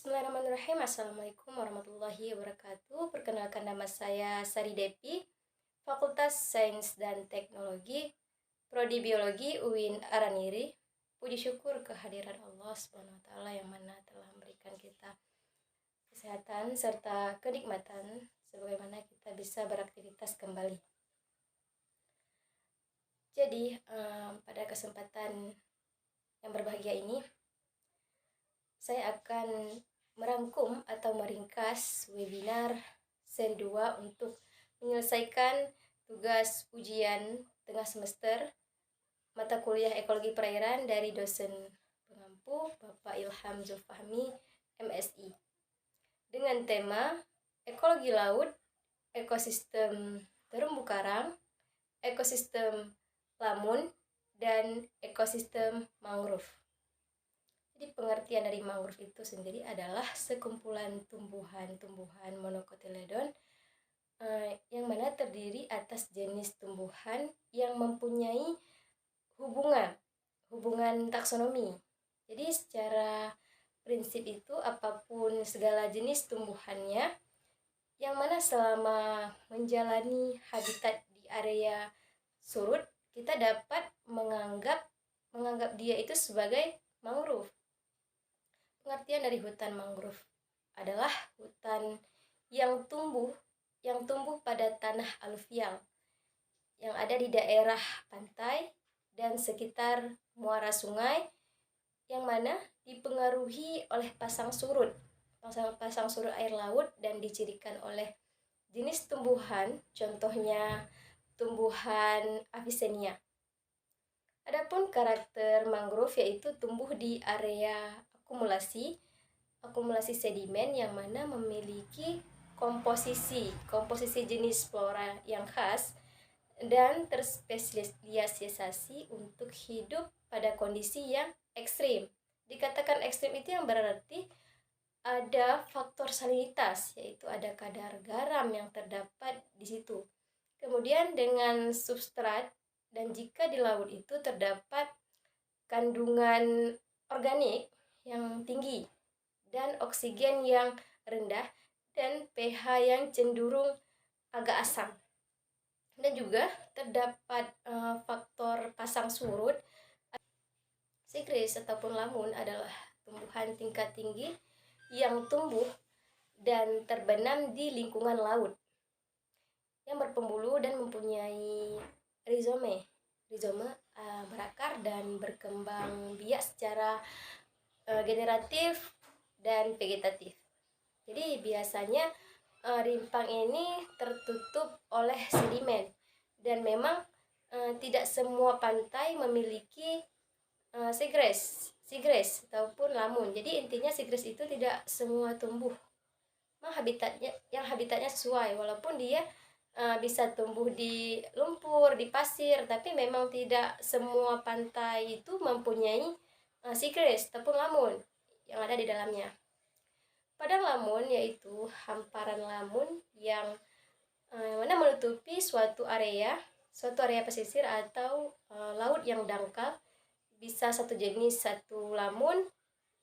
Bismillahirrahmanirrahim. Assalamualaikum warahmatullahi wabarakatuh. Perkenalkan, nama saya Sari Depi, Fakultas Sains dan Teknologi, Prodi Biologi UIN Araniri. Puji syukur kehadiran Allah SWT yang mana telah memberikan kita kesehatan serta kenikmatan sebagaimana kita bisa beraktivitas kembali. Jadi pada kesempatan yang berbahagia ini saya akan merangkum atau meringkas webinar seri 2 untuk menyelesaikan tugas ujian tengah semester mata kuliah Ekologi Perairan dari dosen pengampu Bapak Ilham Zulfahmi, MSI, dengan tema Ekologi Laut, Ekosistem Terumbu Karang, Ekosistem Lamun, dan Ekosistem Mangrove. Jadi pengertian dari mangrove itu sendiri adalah sekumpulan tumbuhan-tumbuhan monocotyledon yang mana terdiri atas jenis tumbuhan yang mempunyai hubungan taksonomi. Jadi secara prinsip itu apapun segala jenis tumbuhannya yang mana selama menjalani habitat di area surut kita dapat menganggap dia itu sebagai mangrove. Pengertian dari hutan mangrove adalah hutan yang tumbuh pada tanah aluvial yang ada di daerah pantai dan sekitar muara sungai yang mana dipengaruhi oleh pasang surut air laut dan dicirikan oleh jenis tumbuhan, contohnya tumbuhan Avicennia. Adapun karakter mangrove yaitu tumbuh di area akumulasi sedimen yang mana memiliki komposisi jenis flora yang khas dan terspesialisasi untuk hidup pada kondisi yang ekstrim. Dikatakan ekstrim itu yang berarti ada faktor salinitas, yaitu ada kadar garam yang terdapat di situ. Kemudian dengan substrat, dan jika di laut itu terdapat kandungan organik yang tinggi dan oksigen yang rendah dan pH yang cenderung agak asam, dan juga terdapat faktor pasang surut. Seagrass ataupun lamun adalah tumbuhan tingkat tinggi yang tumbuh dan terbenam di lingkungan laut yang berpembuluh dan mempunyai rizome berakar dan berkembang biak secara generatif dan vegetatif. Jadi biasanya rimpang ini tertutup oleh sedimen dan memang tidak semua pantai memiliki seagrass ataupun lamun. Jadi intinya seagrass itu tidak semua tumbuh habitatnya sesuai, walaupun dia bisa tumbuh di lumpur, di pasir, tapi memang tidak semua pantai itu mempunyai seagrass ataupun lamun yang ada di dalamnya. Padang lamun yaitu hamparan lamun yang mana menutupi suatu area pesisir atau laut yang dangkal, bisa satu jenis satu lamun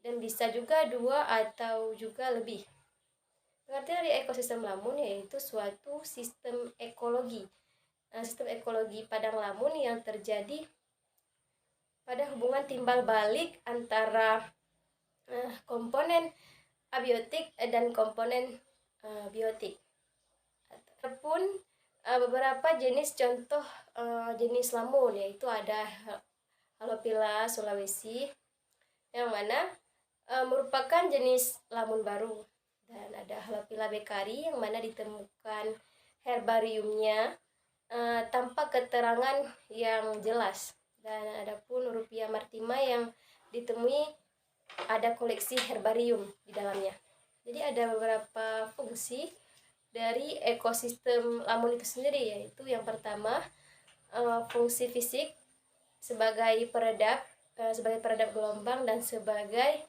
dan bisa juga dua atau juga lebih. Pengertian dari ekosistem lamun yaitu suatu sistem ekologi padang lamun yang terjadi pada hubungan timbal balik antara komponen abiotik dan komponen biotik. Adapun beberapa jenis contoh jenis lamun yaitu ada Halophila sulawesi yang mana merupakan jenis lamun baru, dan ada Halophila beckeri yang mana ditemukan herbariumnya tanpa keterangan yang jelas, dan adapun Ruppia martima yang ditemui ada koleksi herbarium di dalamnya. Jadi ada beberapa fungsi dari ekosistem lamun itu sendiri, yaitu yang pertama fungsi fisik sebagai peredam gelombang dan sebagai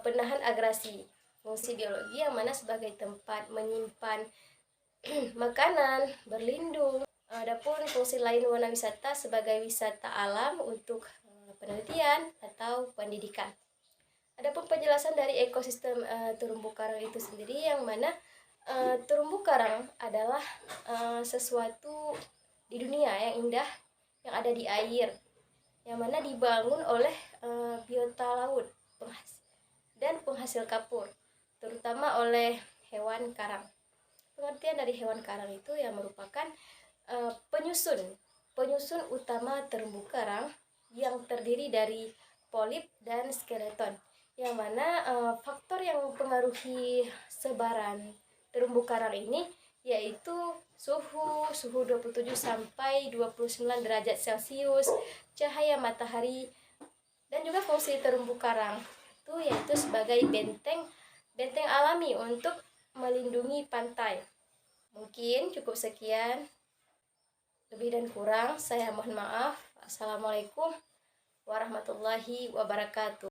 penahan agresi. Fungsi biologi yang mana sebagai tempat menyimpan makanan, berlindung. Adapun fungsi lain warna wisata sebagai wisata alam untuk penelitian atau pendidikan. Adapun penjelasan penjelasan dari ekosistem terumbu karang itu sendiri, yang mana terumbu karang adalah sesuatu di dunia yang indah yang ada di air, yang mana dibangun oleh biota laut dan penghasil kapur, terutama oleh hewan karang. Pengertian dari hewan karang itu yang merupakan penyusun utama terumbu karang yang terdiri dari polip dan skeleton, yang mana faktor yang mempengaruhi sebaran terumbu karang ini yaitu suhu 27 sampai 29 derajat Celcius, cahaya matahari, dan juga fungsi terumbu karang itu yaitu sebagai benteng alami untuk melindungi pantai. Mungkin cukup sekian, lebih dan kurang saya mohon maaf. Assalamualaikum warahmatullahi wabarakatuh.